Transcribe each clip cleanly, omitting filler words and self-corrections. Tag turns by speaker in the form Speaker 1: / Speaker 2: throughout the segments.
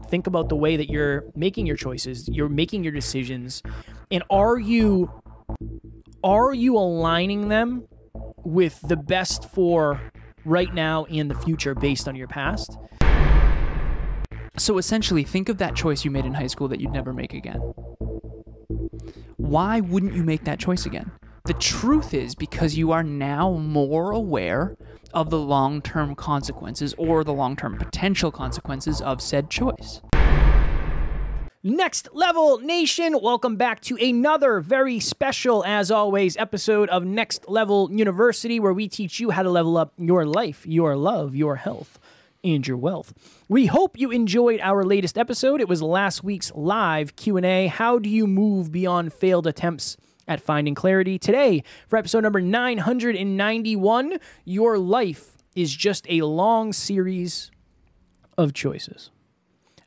Speaker 1: think about the way that you're making your choices, you're making your decisions, and are you aligning them with the best for right now and the future based on your past?
Speaker 2: So essentially, think of that choice you made in high school that you'd never make again. Why wouldn't you make that choice again? The truth is because you are now more aware of the long-term consequences or the long-term potential consequences of said choice.
Speaker 1: Next Level Nation, welcome back to another very special, as always, episode of Next Level University, where we teach you how to level up your life, your love, your health, and your wealth. We hope you enjoyed our latest episode. It was last week's live Q&A. How do you move beyond failed attempts at finding clarity? Today, for episode number 991, your life is just a long series of choices.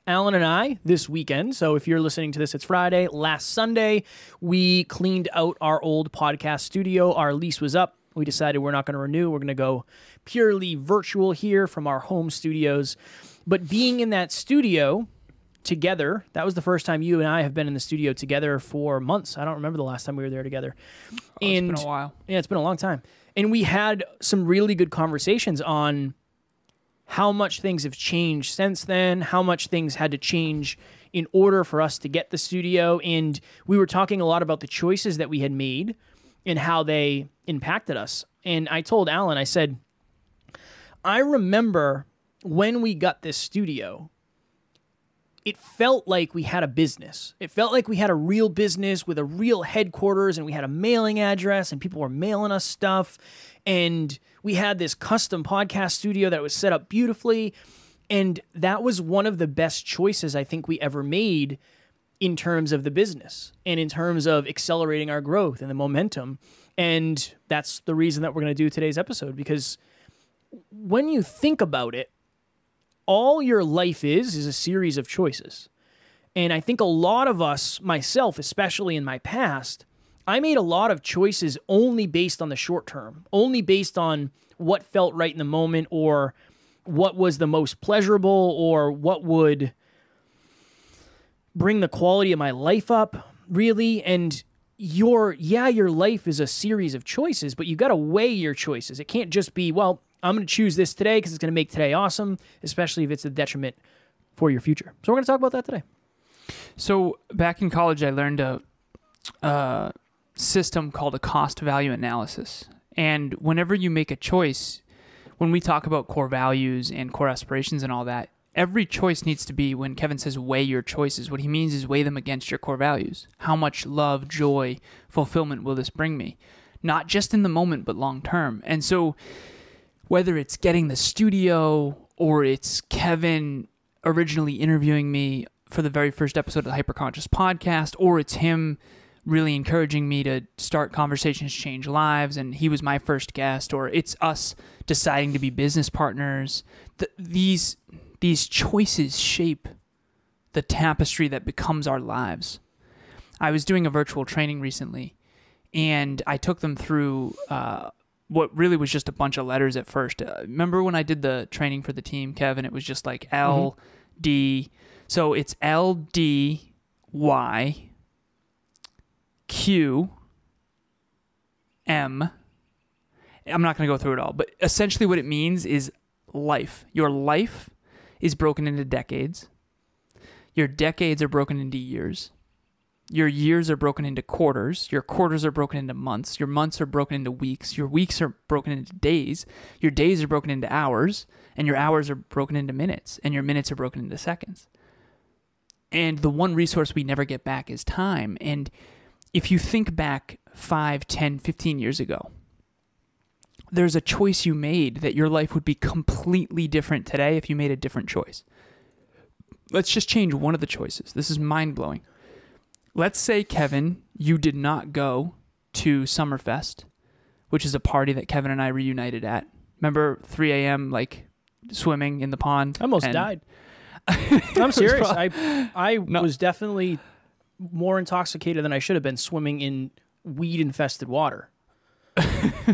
Speaker 1: Alan and I, this weekend, so if you're listening to this, it's Friday, last Sunday, we cleaned out our old podcast studio. Our lease was up. We decided we're not going to renew. We're going to go purely virtual here from our home studios. But being in that studio together, that was the first time you and I have been in the studio together for months. I don't remember the last time we were there together.
Speaker 2: It's been a while.
Speaker 1: Yeah, it's been a long time. And we had some really good conversations on how much things have changed since then, how much things had to change in order for us to get the studio. And we were talking a lot about the choices that we had made and how they impacted us. And I told Alan, I said, I remember when we got this studio, it felt like we had a business. It felt like we had a real business with a real headquarters, and we had a mailing address, and people were mailing us stuff. And we had this custom podcast studio that was set up beautifully. And that was one of the best choices I think we ever made in terms of the business and in terms of accelerating our growth and the momentum. And that's the reason that we're going to do today's episode, because when you think about it, all your life is a series of choices. And I think a lot of us, myself, especially in my past, I made a lot of choices only based on the short term, only based on what felt right in the moment, or what was the most pleasurable, or what would bring the quality of my life up, really. And your life is a series of choices, but you got to weigh your choices. It can't just be, well, I'm going to choose this today because it's going to make today awesome, especially if it's a detriment for your future. So we're going to talk about that today.
Speaker 2: So back in college, I learned a system called a cost-value analysis. And whenever you make a choice, when we talk about core values and core aspirations and all that, every choice needs to be, when Kevin says weigh your choices, what he means is weigh them against your core values. How much love, joy, fulfillment will this bring me? Not just in the moment, but long term. And so whether it's getting the studio, or it's Kevin originally interviewing me for the very first episode of the Hyperconscious podcast, or it's him really encouraging me to start Conversations Change Lives, and he was my first guest, or it's us deciding to be business partners, these choices shape the tapestry that becomes our lives. I was doing a virtual training recently, and I took them through what really was just a bunch of letters at first. Remember when I did the training for the team, Kevin? It was just like L, D. So it's L, D, Y, Q, M. I'm not going to go through it all, but essentially what it means is life. Your life is broken into decades. Your decades are broken into years. Your years are broken into quarters. Your quarters are broken into months. Your months are broken into weeks. Your weeks are broken into days. Your days are broken into hours. And your hours are broken into minutes. And your minutes are broken into seconds. And the one resource we never get back is time. And if you think back 5, 10, 15 years ago, there's a choice you made that your life would be completely different today if you made a different choice. Let's just change one of the choices. This is mind-blowing. Let's say, Kevin, you did not go to Summerfest, which is a party that Kevin and I reunited at. Remember 3 a.m., like, swimming in the pond?
Speaker 1: I almost died. I'm serious. I was definitely more intoxicated than I should have been swimming in weed-infested water.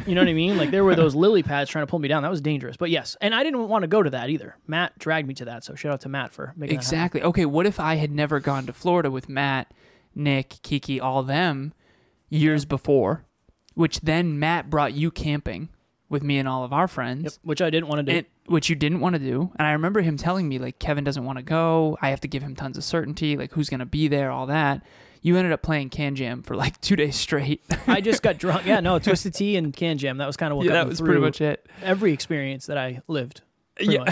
Speaker 1: You know what I mean? Like there were those lily pads trying to pull me down. That was dangerous. But yes, and I didn't want to go to that either. Matt dragged me to that, so shout out to Matt for making
Speaker 2: Exactly.
Speaker 1: that happen.
Speaker 2: Okay, what if I had never gone to Florida with Matt, Nick, Kiki, all them years before, which then Matt brought you camping with me and all of our friends.
Speaker 1: Yep, which I didn't want to do.
Speaker 2: Which you didn't want to do. And I remember him telling me, like, Kevin doesn't want to go. I have to give him tons of certainty, like who's going to be there, all that. You ended up playing Can Jam for like 2 days straight.
Speaker 1: I just got drunk. Yeah, no, Twisted Tea and Can Jam. That was kind of what got
Speaker 2: that
Speaker 1: me
Speaker 2: was
Speaker 1: through
Speaker 2: pretty much it.
Speaker 1: every experience that I lived.
Speaker 2: Yeah.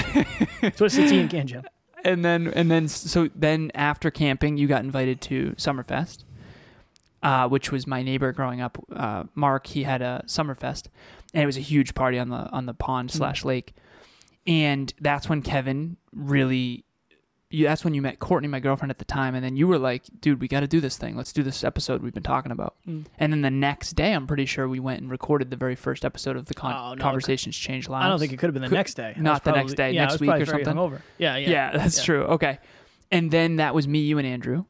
Speaker 1: Twisted Tea and Can Jam.
Speaker 2: And then after camping, you got invited to Summerfest, which was my neighbor growing up. Mark, he had a Summerfest, and it was a huge party on the pond / lake. And that's when Kevin really, that's when you met Courtney, my girlfriend at the time, and then you were like, dude, we got to do this thing. Let's do this episode we've been talking about. And then the next day, I'm pretty sure we went and recorded the very first episode of the Conversations Change Lives.
Speaker 1: I don't think it could have been the next day.
Speaker 2: Not the next day, next week or something.
Speaker 1: Hungover. Yeah,
Speaker 2: that's true. Okay. And then that was me, you, and Andrew.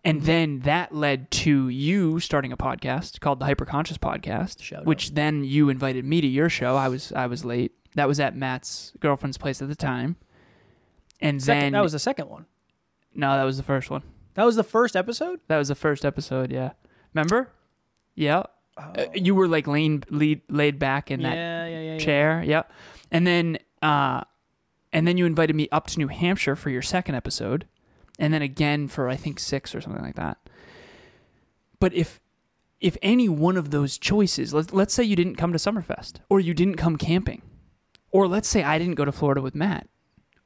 Speaker 2: And then that led to you starting a podcast called the Hyperconscious Podcast, which then you invited me to your show. I was late. That was at Matt's girlfriend's place at the time. And then
Speaker 1: that was the second one.
Speaker 2: No, that was the first one.
Speaker 1: That was the first episode?
Speaker 2: That was the first episode, yeah. Remember? Yeah. You were like laid back in that chair. Yeah. And then you invited me up to New Hampshire for your second episode. And then again for I think 6 or something like that. But if any one of those choices, let's say you didn't come to Summerfest, or you didn't come camping, or let's say I didn't go to Florida with Matt,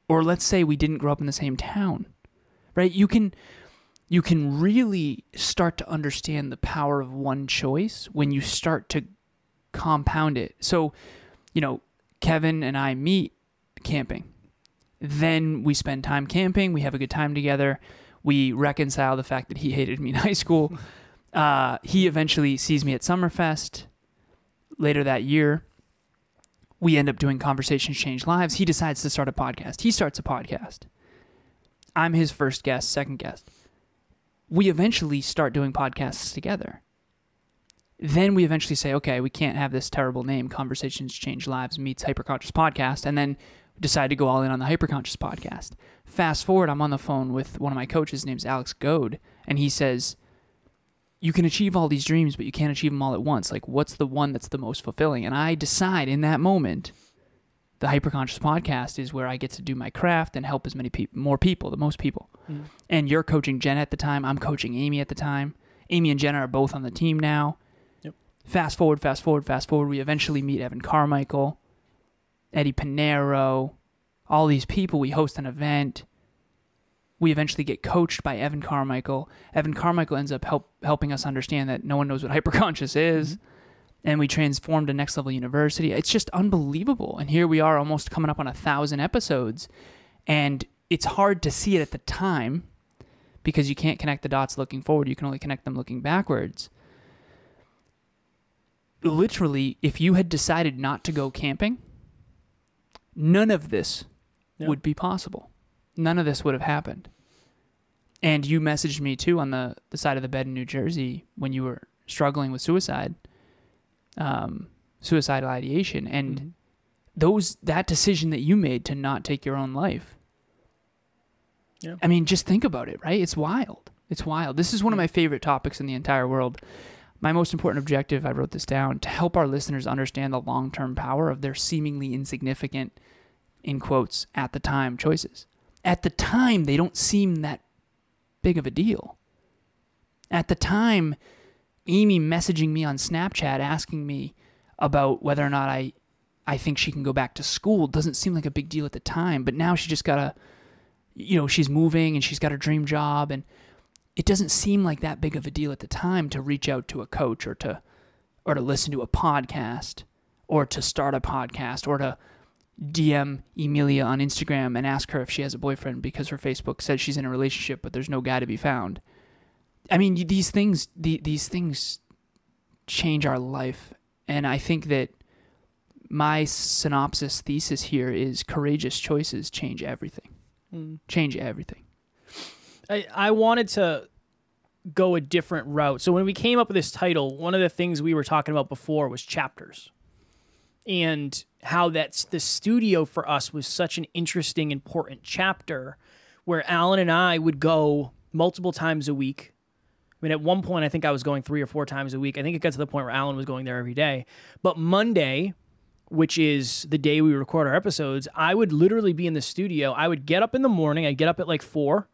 Speaker 2: or let's say we didn't grow up in the same town, right? You can really start to understand the power of one choice when you start to compound it. So, Kevin and I meet camping. Then we spend time camping. We have a good time together. We reconcile the fact that he hated me in high school. He eventually sees me at Summerfest later that year. We end up doing Conversations Change Lives. He decides to start a podcast. He starts a podcast. I'm his first guest, second guest. We eventually start doing podcasts together. Then we eventually say, okay, we can't have this terrible name, Conversations Change Lives meets Hyperconscious Podcast, and then decide to go all in on the Hyperconscious Podcast. Fast forward, I'm on the phone with one of my coaches, his name's Alex Goad, and he says, you can achieve all these dreams, but you can't achieve them all at once. Like, what's the one that's the most fulfilling? And I decide in that moment, the Hyperconscious Podcast is where I get to do my craft and help as many people, the most people. And you're coaching Jen at the time. I'm coaching Amy at the time. Amy and Jen are both on the team now.
Speaker 1: Yep.
Speaker 2: Fast forward. We eventually meet Evan Carmichael, Eddie Pinero, all these people. We host an event. We eventually get coached by Evan Carmichael. Evan Carmichael ends up helping us understand that no one knows what hyperconscious is. And we transformed to Next Level University. It's just unbelievable. And here we are almost coming up on 1,000 episodes. And it's hard to see it at the time because you can't connect the dots looking forward. You can only connect them looking backwards. Literally, if you had decided not to go camping, none of this would be possible. None of this would have happened. And you messaged me too on the side of the bed in New Jersey when you were struggling with suicidal ideation. And that decision that you made to not take your own life. Yeah. I mean, just think about it, right? It's wild. It's wild. This is one of my favorite topics in the entire world. My most important objective, I wrote this down, to help our listeners understand the long-term power of their seemingly insignificant, in quotes, at the time choices. At the time, they don't seem that big of a deal. At the time, Amy messaging me on Snapchat asking me about whether or not I think she can go back to school doesn't seem like a big deal at the time. But now she just got she's moving and she's got her dream job. And it doesn't seem like that big of a deal at the time to reach out to a coach or to listen to a podcast or to start a podcast or to DM Emilia on Instagram and ask her if she has a boyfriend because her Facebook says she's in a relationship, but there's no guy to be found. I mean, these things change our life. And I think that my synopsis thesis here is courageous choices change everything. Change everything.
Speaker 1: I wanted to go a different route. So when we came up with this title, one of the things we were talking about before was chapters, and how that's the studio for us was such an interesting, important chapter where Alan and I would go multiple times a week. I mean, at one point, I think I was going 3 or 4 times a week. I think it got to the point where Alan was going there every day. But Monday, which is the day we record our episodes, I would literally be in the studio. I would get up in the morning. I'd get up at like 4.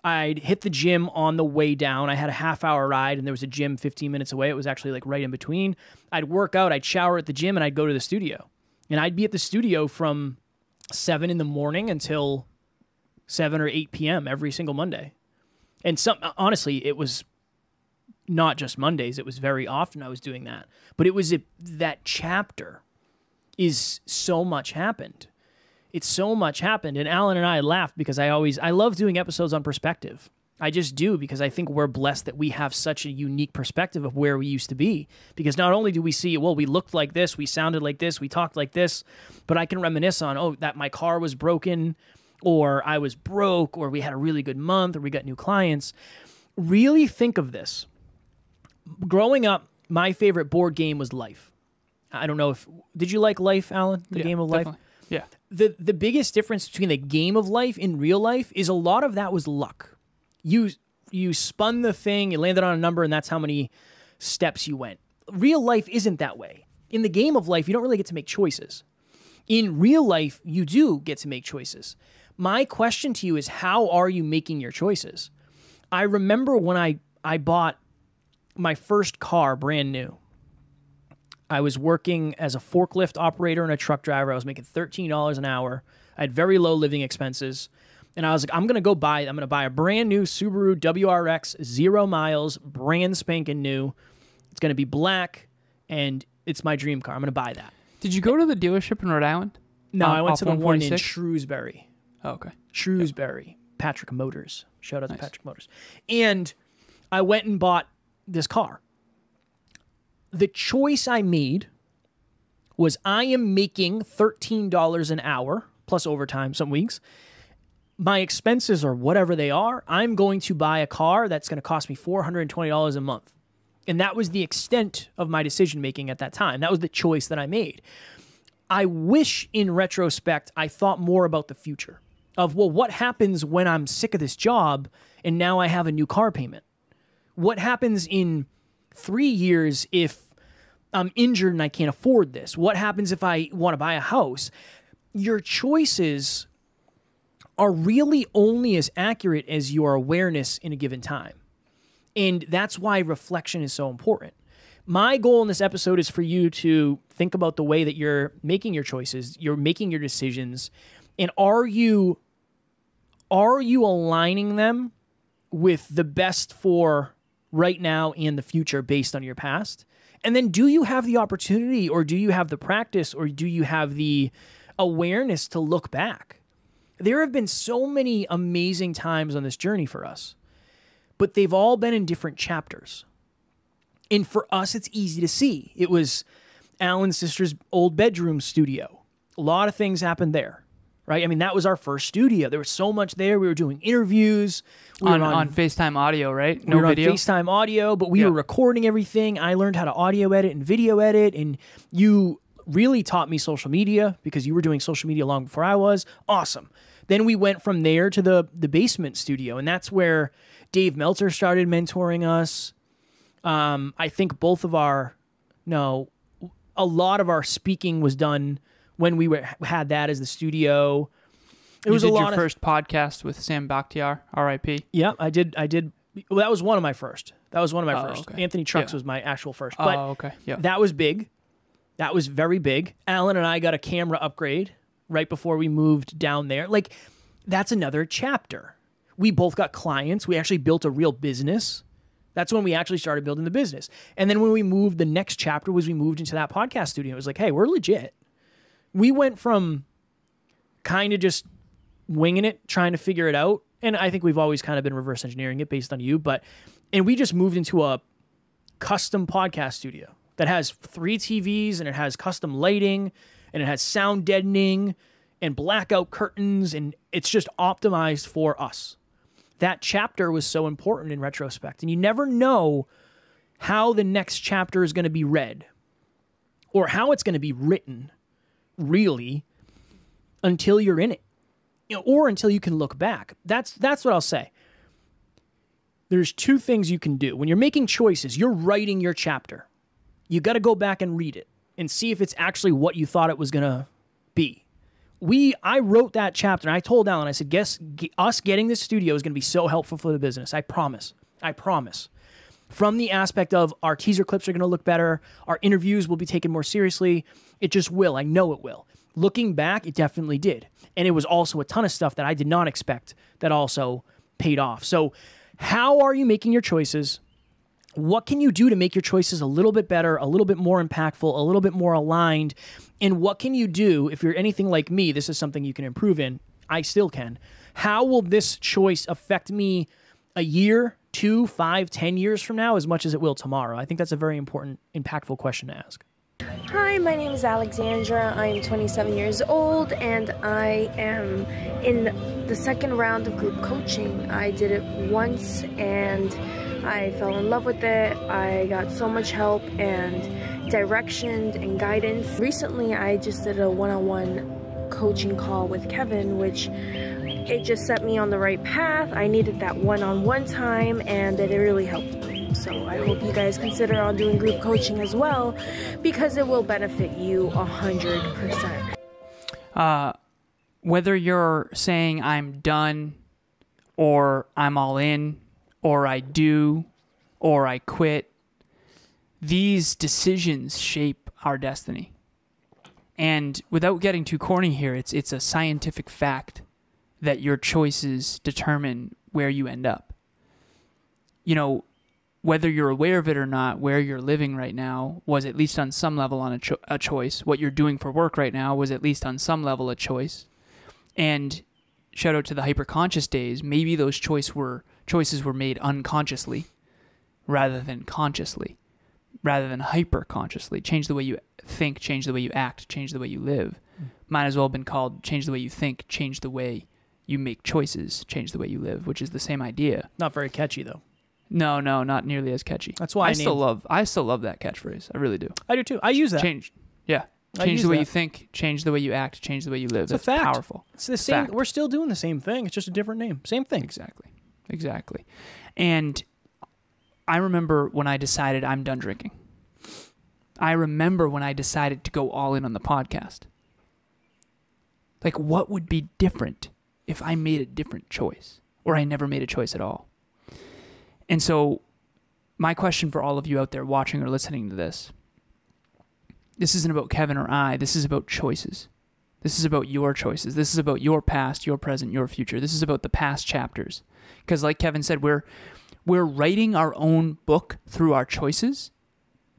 Speaker 1: I'd hit the gym on the way down. I had a half-hour ride, and there was a gym 15 minutes away. It was actually like right in between. I'd work out. I'd shower at the gym, and I'd go to the studio. And I'd be at the studio from 7 in the morning until 7 or 8 p.m. every single Monday. And honestly, it was not just Mondays. It was very often I was doing that. But it was that chapter is so much happened. It's so much happened. And Alan and I laughed because I love doing episodes on perspective. I just do, because I think we're blessed that we have such a unique perspective of where we used to be. Because not only do we see, well, we looked like this, we sounded like this, we talked like this, but I can reminisce on, that my car was broken, or I was broke, or we had a really good month, or we got new clients. Really think of this. Growing up, my favorite board game was Life. I don't know did you like Life, Alan? The game of Life?
Speaker 2: Definitely. Yeah.
Speaker 1: The biggest difference between the game of life in real life is a lot of that was luck. You spun the thing, you landed on a number, and that's how many steps you went. Real life isn't that way. In the game of life, you don't really get to make choices. In real life, you do get to make choices. My question to you is, how are you making your choices? I remember when I bought my first car brand new. I was working as a forklift operator and a truck driver. I was making $13 an hour. I had very low living expenses. And I was like, I'm going to buy a brand new Subaru WRX, 0 miles, brand spanking new. It's going to be black, and it's my dream car. I'm going to buy that.
Speaker 2: Did you go to the dealership in Rhode Island?
Speaker 1: No, I went to the one in Shrewsbury.
Speaker 2: Oh, okay.
Speaker 1: Shrewsbury. Yep. Patrick Motors. Shout out to Patrick Motors. And I went and bought this car. The choice I made was I am making $13 an hour, plus overtime some weeks. My expenses are whatever they are. I'm going to buy a car that's going to cost me $420 a month. And that was the extent of my decision-making at that time. That was the choice that I made. I wish, in retrospect, I thought more about the future of, well, what happens when I'm sick of this job and now I have a new car payment? What happens in 3 years if I'm injured and I can't afford this? What happens if I want to buy a house? Your choices are really only as accurate as your awareness in a given time. And that's why reflection is so important. My goal in this episode is for you to think about the way that you're making your choices, you're making your decisions, and are you aligning them with the best for right now and the future based on your past? And then do you have the opportunity, or do you have the practice, or do you have the awareness to look back? There have been so many amazing times on this journey for us, but they've all been in different chapters. And for us, it's easy to see. It was Alan's sister's old bedroom studio. A lot of things happened there, right? I mean, that was our first studio. There was so much there. We were doing interviews. We were on
Speaker 2: FaceTime audio, right?
Speaker 1: No video? On FaceTime audio, but we were recording everything. I learned how to audio edit and video edit, and you really taught me social media because you were doing social media long before I was. Awesome. Then we went from there to the basement studio, and that's where Dave Meltzer started mentoring us. I think a lot of our speaking was done when we had that as the studio.
Speaker 2: You did your first podcast with Sam Bakhtiar, R.I.P.
Speaker 1: Yeah, I did. Well, that was one of my first. First.
Speaker 2: Okay.
Speaker 1: Anthony Trucks was my actual first. But
Speaker 2: okay. Yeah.
Speaker 1: That was big. That was very big. Alan and I got a camera upgrade right before we moved down there. Like, that's another chapter. We both got clients. We actually built a real business. That's when we actually started building the business. And then when we moved, the next chapter was we moved into that podcast studio. It was like, hey, we're legit. We went from kind of just winging it, trying to figure it out. And I think we've always kind of been reverse engineering it based on you. And we just moved into a custom podcast studio that has 3 TVs, and it has custom lighting, and it has sound deadening and blackout curtains. And it's just optimized for us. that chapter was so important in retrospect. And you never know how the next chapter is going to be read or how it's going to be written, really, until you're in it, or until you can look back. That's what I'll say. There's two things you can do. When you're making choices, you're writing your chapter. You got to go back and read it and see if it's actually what you thought it was going to be. I wrote that chapter, and I told Alan, I said, us getting this studio is going to be so helpful for the business. I promise. I promise. From the aspect of our teaser clips are going to look better, our interviews will be taken more seriously. It just will. I know it will. Looking back, it definitely did. And it was also a ton of stuff that I did not expect that also paid off. So how are you making your choices? What can you do to make your choices a little bit better, a little bit more impactful, a little bit more aligned? And what can you do, if you're anything like me, this is something you can improve in, I still can. How will this choice affect me a year, 2, 5, 10 years from now as much as it will tomorrow? I think that's a very important, impactful question to ask.
Speaker 3: Hi, my name is Alexandra. I'm 27 years old and I am in the second round of group coaching. I did it once and I fell in love with it. I got so much help and direction and guidance. Recently, I just did a one-on-one coaching call with Kevin, which it just set me on the right path. I needed that one-on-one time and it really helped me. So I hope you guys consider on doing group coaching as well because it will benefit you 100%.
Speaker 2: Whether you're saying I'm done or I'm all in, or I do, or I quit, these decisions shape our destiny. And without getting too corny here, it's a scientific fact that your choices determine where you end up. You know, whether you're aware of it or not, where you're living right now was at least on some level on a choice. What you're doing for work right now was at least on some level a choice. And shout out to the hyperconscious days, maybe those choices were made unconsciously rather than consciously, rather than hyper-consciously. Change the way you think, change the way you act, change the way you live. Might as well have been called change the way you think, change the way you make choices, change the way you live, which is the same idea.
Speaker 1: Not very catchy, though.
Speaker 2: No, not nearly as catchy.
Speaker 1: That's why I
Speaker 2: still love that catchphrase. I really do.
Speaker 1: I do too. I use that.
Speaker 2: Change the way you think, change the way you act, change the way you live.
Speaker 1: It's a fact.
Speaker 2: Powerful.
Speaker 1: It's the same. We're still doing the same thing. It's just a different name. Same thing.
Speaker 2: Exactly. And I remember when I decided I'm done drinking. I remember when I decided to go all in on the podcast. Like, what would be different if I made a different choice or I never made a choice at all? And so my question for all of you out there watching or listening to this isn't about Kevin or I. This is about choices. This is about your choices. This is about your past, your present, your future. This is about the past chapters. Because like Kevin said, we're writing our own book through our choices.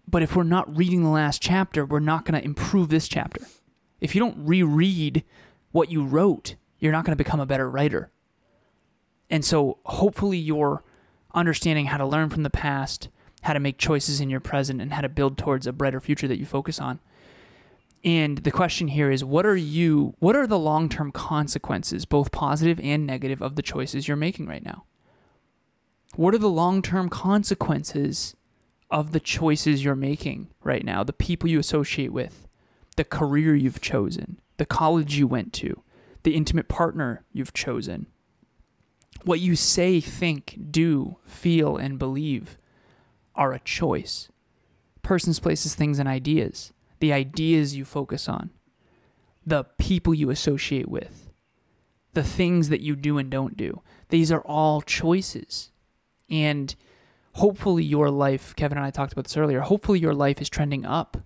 Speaker 2: But if we're not reading the last chapter, we're not going to improve this chapter. If you don't reread what you wrote, you're not going to become a better writer. And so hopefully you're understanding how to learn from the past, how to make choices in your present, and how to build towards a brighter future that you focus on. And the question here is, what are the long-term consequences, both positive and negative, of the choices you're making right now? What are the long-term consequences of the choices you're making right now? The people you associate with, the career you've chosen, the college you went to, the intimate partner you've chosen. What you say, think, do, feel, and believe are a choice. Persons, places, things, and ideas. The ideas you focus on. The people you associate with. The things that you do and don't do. These are all choices. And hopefully your life, Kevin and I talked about this earlier, hopefully your life is trending up.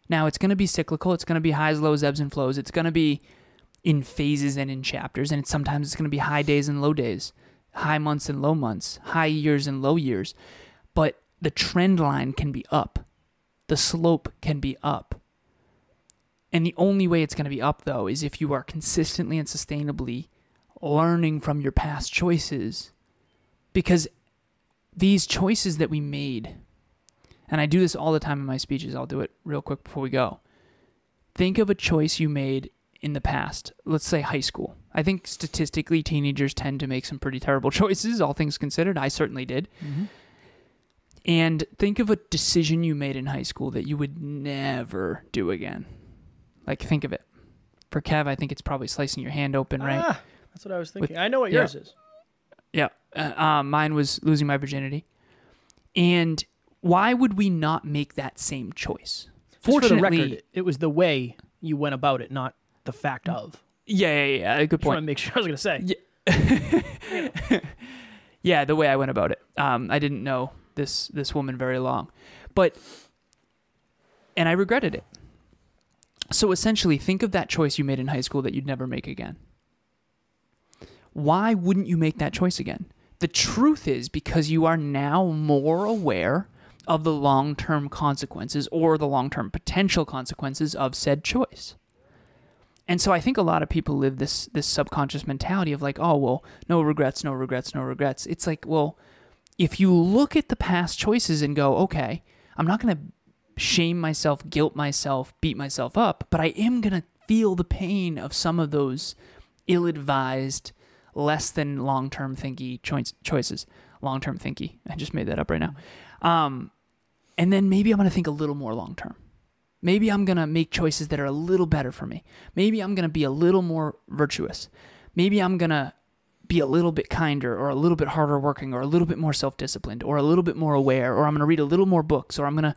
Speaker 2: Now, it's going to be cyclical. It's going to be highs, lows, ebbs, and flows. It's going to be in phases and in chapters. And sometimes it's going to be high days and low days, high months and low months, high years and low years. But the trend line can be up. The slope can be up. And the only way it's going to be up, though, is if you are consistently and sustainably learning from your past choices. Because these choices that we made, and I do this all the time in my speeches, I'll do it real quick before we go. Think of a choice you made in the past. Let's say high school. I think statistically teenagers tend to make some pretty terrible choices, all things considered. I certainly did.
Speaker 1: Mm-hmm.
Speaker 2: And think of a decision you made in high school that you would never do again. Like, think of it. For Kev, I think it's probably slicing your hand open, right?
Speaker 1: Ah, that's what I was thinking. I know what yours is.
Speaker 2: Yeah. Mine was losing my virginity. And why would we not make that same choice?
Speaker 1: Fortunately, for the record, it was the way you went about it, not the fact of.
Speaker 2: Yeah. Good point.
Speaker 1: I want to make sure I was going to
Speaker 2: say. Yeah, the way I went about it. I didn't know this woman very long. And I regretted it. So essentially, think of that choice you made in high school that you'd never make again. Why wouldn't you make that choice again? The truth is because you are now more aware of the long-term consequences or the long-term potential consequences of said choice. And so I think a lot of people live this subconscious mentality of like, oh, well, no regrets, no regrets, no regrets. It's like, well, if you look at the past choices and go, okay, I'm not going to shame myself, guilt myself, beat myself up, but I am going to feel the pain of some of those ill-advised, less than long-term thinky choices. Long-term thinky. I just made that up right now. And then maybe I'm going to think a little more long-term. Maybe I'm going to make choices that are a little better for me. Maybe I'm going to be a little more virtuous. Maybe I'm going to be a little bit kinder or a little bit harder working or a little bit more self-disciplined or a little bit more aware, or I'm going to read a little more books, or I'm going to,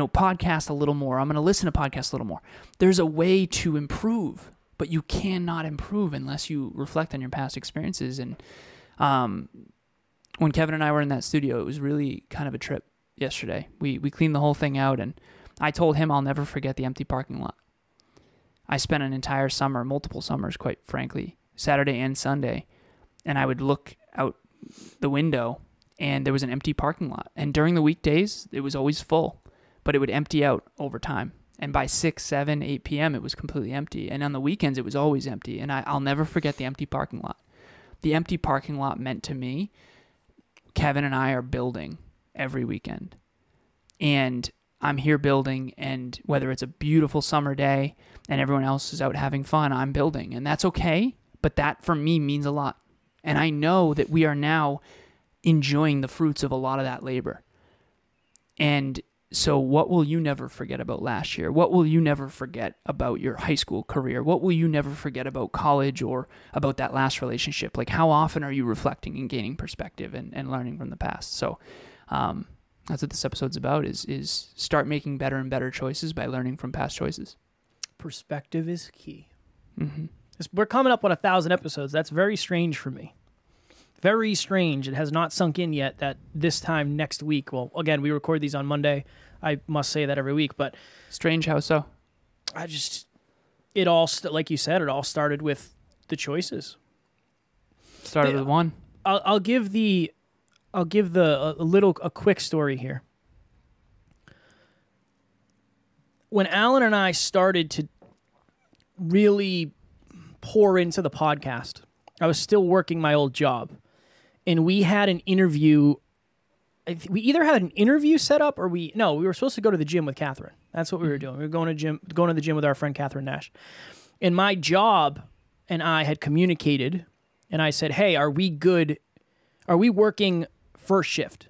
Speaker 2: podcast a little more. I'm going to listen to podcasts a little more. There's a way to improve, but you cannot improve unless you reflect on your past experiences. And when Kevin and I were in that studio, it was really kind of a trip yesterday. We cleaned the whole thing out, and I told him I'll never forget the empty parking lot. I spent an entire summer, multiple summers, quite frankly, Saturday and Sunday, and I would look out the window and there was an empty parking lot. And during the weekdays, it was always full, but it would empty out over time. And by 6, 7, 8 p.m., it was completely empty. And on the weekends, it was always empty. And I'll never forget the empty parking lot. The empty parking lot meant to me, Kevin and I are building every weekend. And I'm here building, and whether it's a beautiful summer day and everyone else is out having fun, I'm building. And that's okay, but that for me means a lot. And I know that we are now enjoying the fruits of a lot of that labor. And so what will you never forget about last year? What will you never forget about your high school career? What will you never forget about college or about that last relationship? Like, how often are you reflecting and gaining perspective and learning from the past? So that's what this episode's about, is start making better and better choices by learning from past choices.
Speaker 1: Perspective is key.
Speaker 2: Mm-hmm.
Speaker 1: We're coming up on 1,000 episodes. That's very strange for me. Very strange. It has not sunk in yet that this time next week, well, again, we record these on Monday. I must say that every week, but...
Speaker 2: Strange, how so?
Speaker 1: It all, like you said, it all started with the choices.
Speaker 2: Started with one.
Speaker 1: I'll give a quick story here. When Alan and I started to really pour into the podcast, I was still working my old job, and we had an interview. We either had an interview set up, or we were supposed to go to the gym with Catherine. That's what we were doing. We were going to the gym with our friend Catherine Nash. And my job and I had communicated, and I said, "Hey, are we good? Are we working first shift?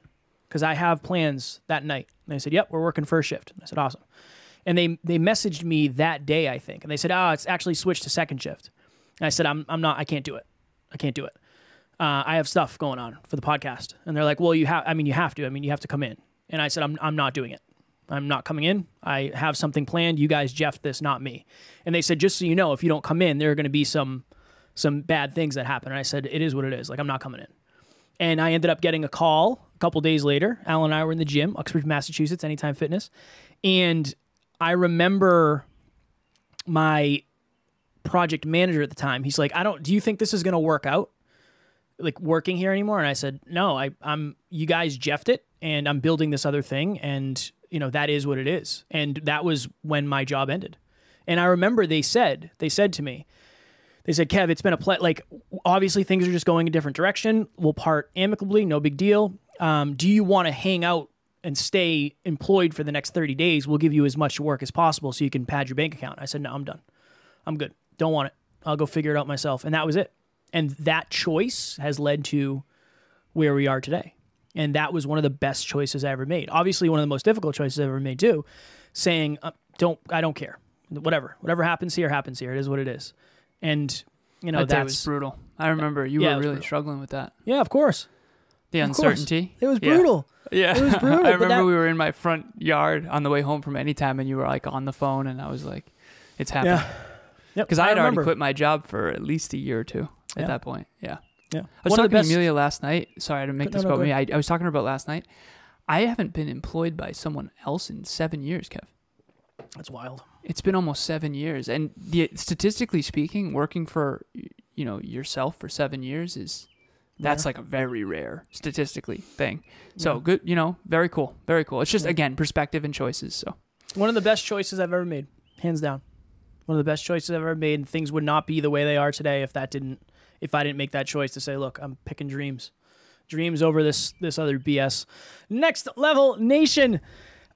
Speaker 1: Because I have plans that night." And they said, "Yep, we're working first shift." And I said, "Awesome." And they messaged me that day, I think, and they said, "It's actually switched to second shift." And I said, "I'm not. I can't do it. I can't do it. I have stuff going on for the podcast." And they're like, "Well, you have to. You have to come in." And I said, "I'm not doing it. I'm not coming in. I have something planned. You guys Jeff this, not me." And they said, "Just so you know, if you don't come in, there are going to be some bad things that happen." And I said, "It is what it is. Like, I'm not coming in." And I ended up getting a call a couple days later. Alan and I were in the gym, Uxbridge, Massachusetts, Anytime Fitness. And I remember my project manager at the time, he's like, "Do you think this is going to work out, like working here anymore?" And I said, "No, you guys Jeffed it, and I'm building this other thing, and that is what it is." And that was when my job ended. And I remember they said to me, they said, "Kev, it's been like, obviously things are just going a different direction. We'll part amicably, no big deal. Do you want to hang out and stay employed for the next 30 days? We'll give you as much work as possible so you can pad your bank account." I said, "No, I'm done. I'm good. Don't want it." I'll go figure it out myself. And that was it. And that choice has led to where we are today. And that was one of the best choices I ever made. Obviously, one of the most difficult choices I ever made too, saying, I don't care. Whatever happens here, happens here. It is what it is. And, you know,
Speaker 2: that was brutal. I remember you were really struggling with that.
Speaker 1: Yeah, of course.
Speaker 2: The uncertainty.
Speaker 1: It was brutal.
Speaker 2: Yeah.
Speaker 1: It was brutal.
Speaker 2: I remember we were in my front yard on the way home from Anytime, and you were like on the phone, and I was like, it's happening.
Speaker 1: Yeah. Yep.
Speaker 2: Because I had already quit my job for at least a year or two at that point. Yeah.
Speaker 1: Yeah.
Speaker 2: I was talking to Amelia last night. Sorry to make this about me. I was talking to her about last night. I haven't been employed by someone else in 7 years, Kev.
Speaker 1: That's wild.
Speaker 2: It's been almost 7 years. And statistically speaking, working for, you know, yourself for 7 years that's like a very rare statistically thing. So good, you know, very cool. Very cool. It's just, again, perspective and choices. So
Speaker 1: one of the best choices I've ever made, hands down. One of the best choices I've ever made. And things would not be the way they are today if I didn't make that choice to say, look, I'm picking dreams over this other BS. Next Level Nation.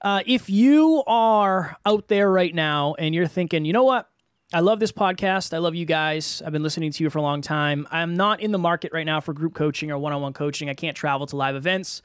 Speaker 1: If you are out there right now and you're thinking, you know what? I love this podcast. I love you guys. I've been listening to you for a long time. I'm not in the market right now for group coaching or one-on-one coaching. I can't travel to live events.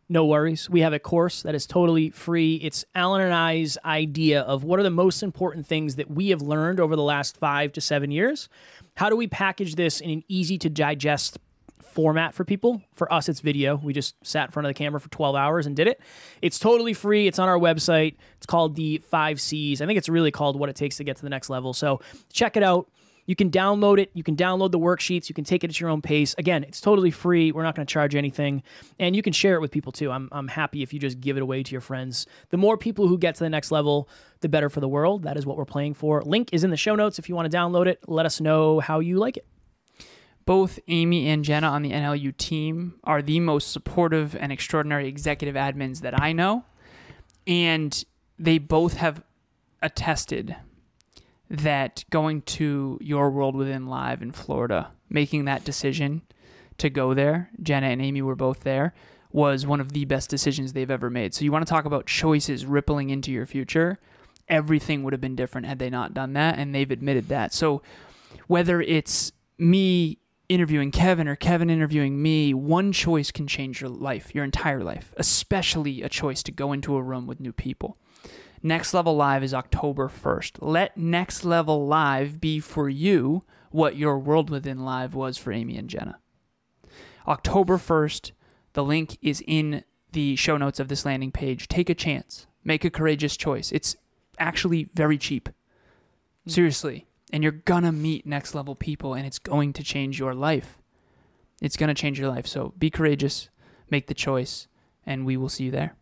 Speaker 1: No worries. We have a course that is totally free. It's Alan and I's idea of what are the most important things that we have learned over the last 5 to 7 years. How do we package this in an easy-to-digest format for people? For us, it's video. We just sat in front of the camera for 12 hours and did it. It's totally free. It's on our website. It's called the 5 C's. I think it's really called What It Takes to Get to the Next Level. So check it out. You can download it. You can download the worksheets. You can take it at your own pace. Again, it's totally free. We're not going to charge anything. And you can share it with people too. I'm happy if you just give it away to your friends. The more people who get to the next level, the better for the world. That is what we're playing for. Link is in the show notes if you want to download it. Let us know how you like it.
Speaker 2: Both Amy and Jenna on the NLU team are the most supportive and extraordinary executive admins that I know. And they both have attested that going to Your World Within Live in Florida, making that decision to go there, Jenna and Amy were both there, was one of the best decisions they've ever made. So you want to talk about choices rippling into your future, everything would have been different had they not done that, and they've admitted that. So whether it's me interviewing Kevin or Kevin interviewing me, one choice can change your life, your entire life, especially a choice to go into a room with new people. Next Level Live is October 1st. Let Next Level Live be for you what Your World Within Live was for Amy and Jenna. October 1st, the link is in the show notes of this landing page. Take a chance. Make a courageous choice. It's actually very cheap. Seriously. And you're going to meet next level people, and it's going to change your life. It's going to change your life. So be courageous, make the choice, and we will see you there.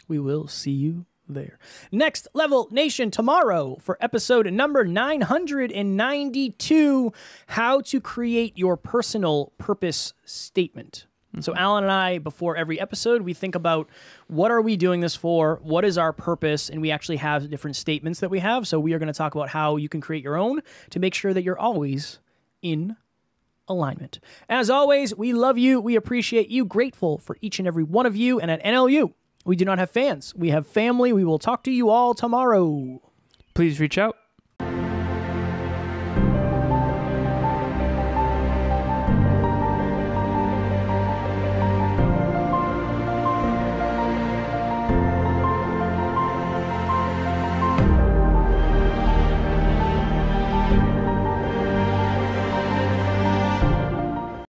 Speaker 1: We will see you there. Next Level Nation tomorrow for episode number 992, how to create your personal purpose statement. So Alan and I, before every episode, we think about what are we doing this for? What is our purpose? And we actually have different statements that we have. So we are going to talk about how you can create your own to make sure that you're always in alignment. As always, we love you. We appreciate you. Grateful for each and every one of you. And at NLU, we do not have fans. We have family. We will talk to you all tomorrow.
Speaker 2: Please reach out.